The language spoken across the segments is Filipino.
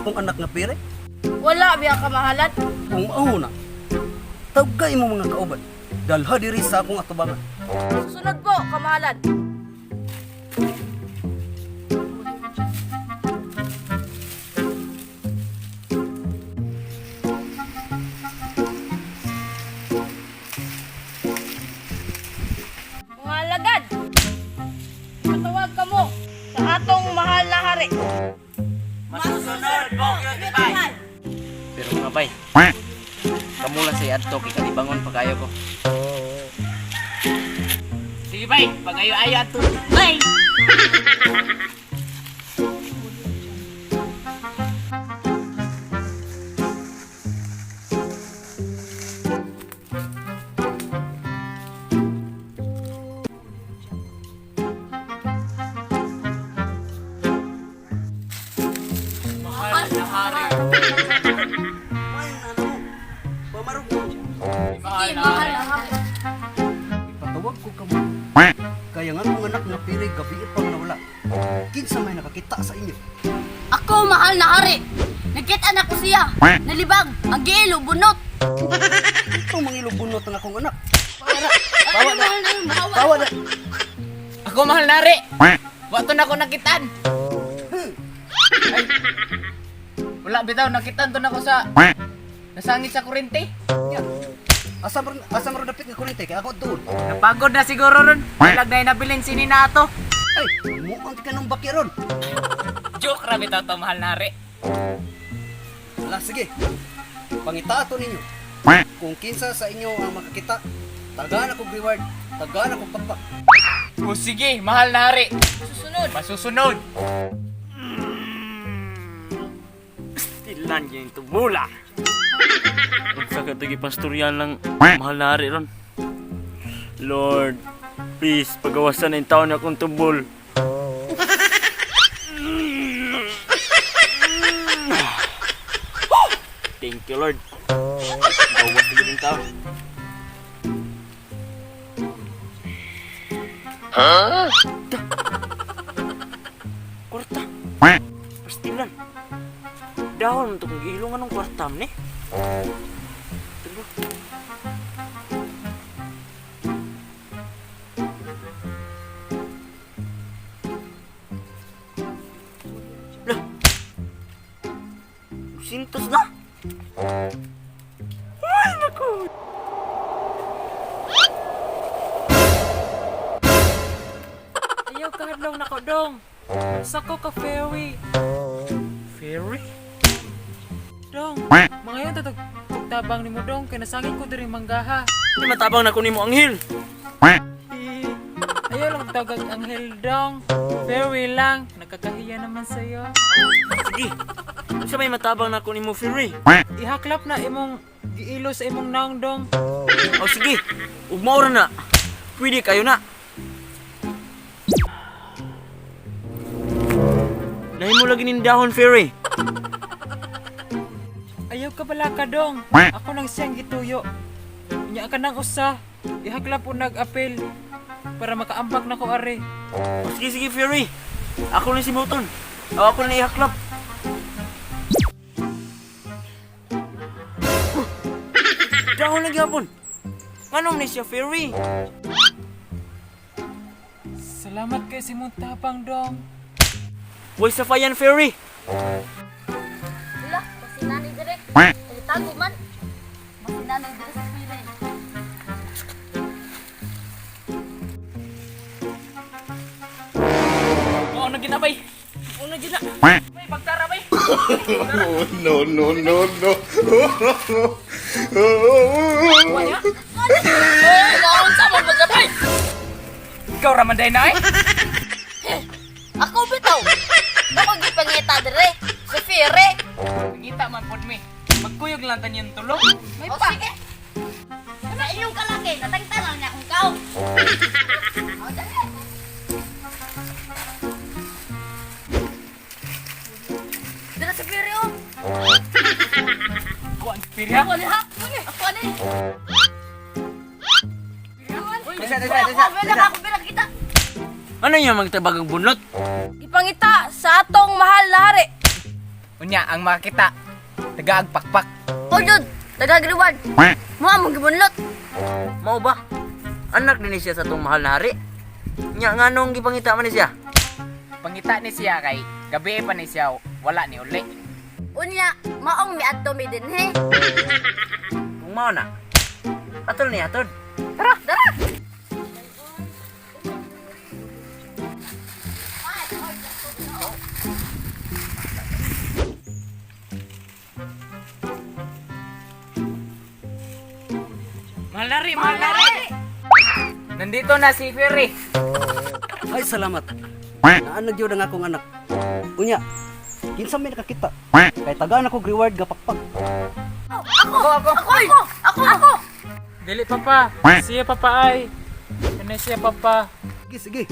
akong anak nga pire. Wala biya kamahalan. Kung mao na, tawgay mo mga kauban. Dalha diri sa akong atubangan. Susunod po, kamahalan. Mga alagad, patawag ka mo sa atong mahal na hari. Masusunod po, Yotibay. Pero mga bay, kamula si Adto, kikalibangon pa kayo ko. Sige bay, pagayo-ayo Adto. Bay! Mahal na hari. Ay, ano? Pamarog mo. Mahal na Mahal hari. na hari. Ipatawag ko ka mo. Kaya nga kong anak nga pire gabi pang nawala. Kinsa may nakakita sa inyo. Ako mahal na hari. Nakita na ko siya. Nalibag, ang giilo, bunot. Itong mga ilubunot ang akong anak. Ano mahal na yun? Bawa. Tawa na. Ako mahal na hari. Wato na ko nakitaan. Ay. Wala bitaw, nakitaan to na ko sa nasangit sa kurente. Yan. Asa maron dapit nga kurente kaya ako doon. Napagod na siguro ron. Walag na inabilin sini na ato. Ay, mukhang ka ng bakiron. Joke ra bitaw to mahal na hari. Ala, sige. Pangitato ninyo. Kung kinsa sa inyo ang makakita, tagaan ako reward, tagaan ako papa. O sige, mahal na hari. Susunod. Masusunod. Stilan yung tumula. Ang sakit lagi pastoryan lang mahal na hari ron. Lord, please pagawasan na yung taon na akong tubol. Thank you, Lord. Gawas na yung taon. Kwarta. Pastilan. Dahon untuk ilungan ng kwartam ni. Tunggu. Lah. Sintos na. Ay, naku. Ayaw ka hadlong na ko dong. Sako ka fairy. Fairy? Dong, mga yun tatag tabang ni mo dong. Kaya nasangin ko diri manggaha. Di matabang na kunin mo anghel. Ayaw lang tagag anghel dong. Fairy lang. Nakakahiya naman sa'yo. Sige. Sa may matabang na kunin mo Fairy. Ihaklap na imong giilo sa imong naong dong. O sige. Ugmaura na. Pwede kayo na. Dahil mo lagi nindahon Fairy. Ayaw ka bala ka dong. Ako nang siyang gituyo. Inya ka nang usa. Ihaklap po nag-apel. Para makaambak na ko are. O sige, sige Fairy. Ako na si Moton. O ako na ihaklap. Dahon lagi hapon. Anong ni siya Fairy? Salamat kay si mong tapang dong. Huwag sa fayan Fairy. Wala, masinanay direk. Tago man. Masinanay direk sa pila. Oo na ginabay. Oo na gina. May pagtara bay. No, no, no, no. Wanya? Eh, naon sa mo magabay. Ikaw raman day na eh. Ako bitaw. Ako gipangita dire. Sa fire. Ngita man pod mi. Magkuyog lang tanyan tulog. May O pa. sige. Sa inyong kalaki, natangtanan niya kung kao. O, dali. Dala sa fire, oh. Kuan pirya. Ako ni ha? Ako ni. Desa, Ako bilang kita. Ano yung magtabag ang bunot? Ipangita sa atong mahal na hari. Unya ang makakita taga agpakpak. O yun, taga-reward. Mo among gibunlot. Mao ba? Anak din siya sa tong mahal na hari. Nya nganong gipangita man ni siya? Pangita ni siya kay gabi pa ni siya wala ni uli. Unya, maong mi adto mi dinhi. Kung mao na. Atol ni atol. Tara, tara. Mahal na rin. Nandito na si Ferry. Ay, salamat. Naanag yun ang akong anak. Unya, kinsa may nakakita. Kay tagaan ako reward gapakpak. Ako. Dili papa. Siya papa ay. Ano siya papa? Sige, sige.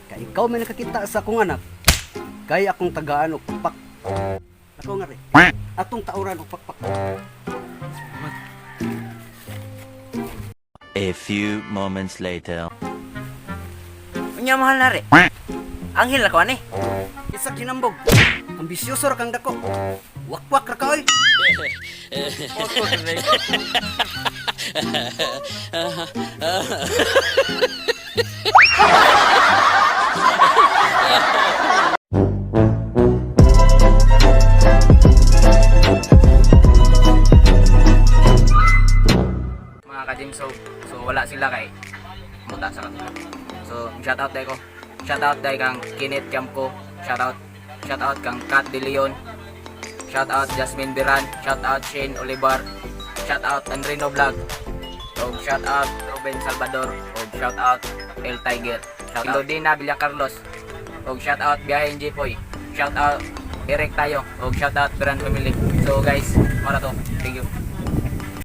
Kay ikaw may nakakita sa akong anak. Kay akong tagaan og pakpak. Ako nga rin. Atong tauran og pakpak. A few moments later. Unya mahal na hari. Anghel ako ani. Isa kinambog. Ambisyoso ra kang dako. Wakwak ra ka oy. Mga ka-gym, so wala sila kay muta sa kanila. So shout out day ko. Shout out day kang Kinit Camco. Shout out kang Kat De Leon. Shout out Jasmine Biran. Shout out Shane Olivar. Shout out Andrino Vlog. Og shout out Ruben Salvador. Og shout out El Tiger. Shout out Dina Villa Carlos. Og shout out Biyahe Jipoy. Shout out Eric Tayo. Og shout out Biran Family. So guys, mara to. Thank you.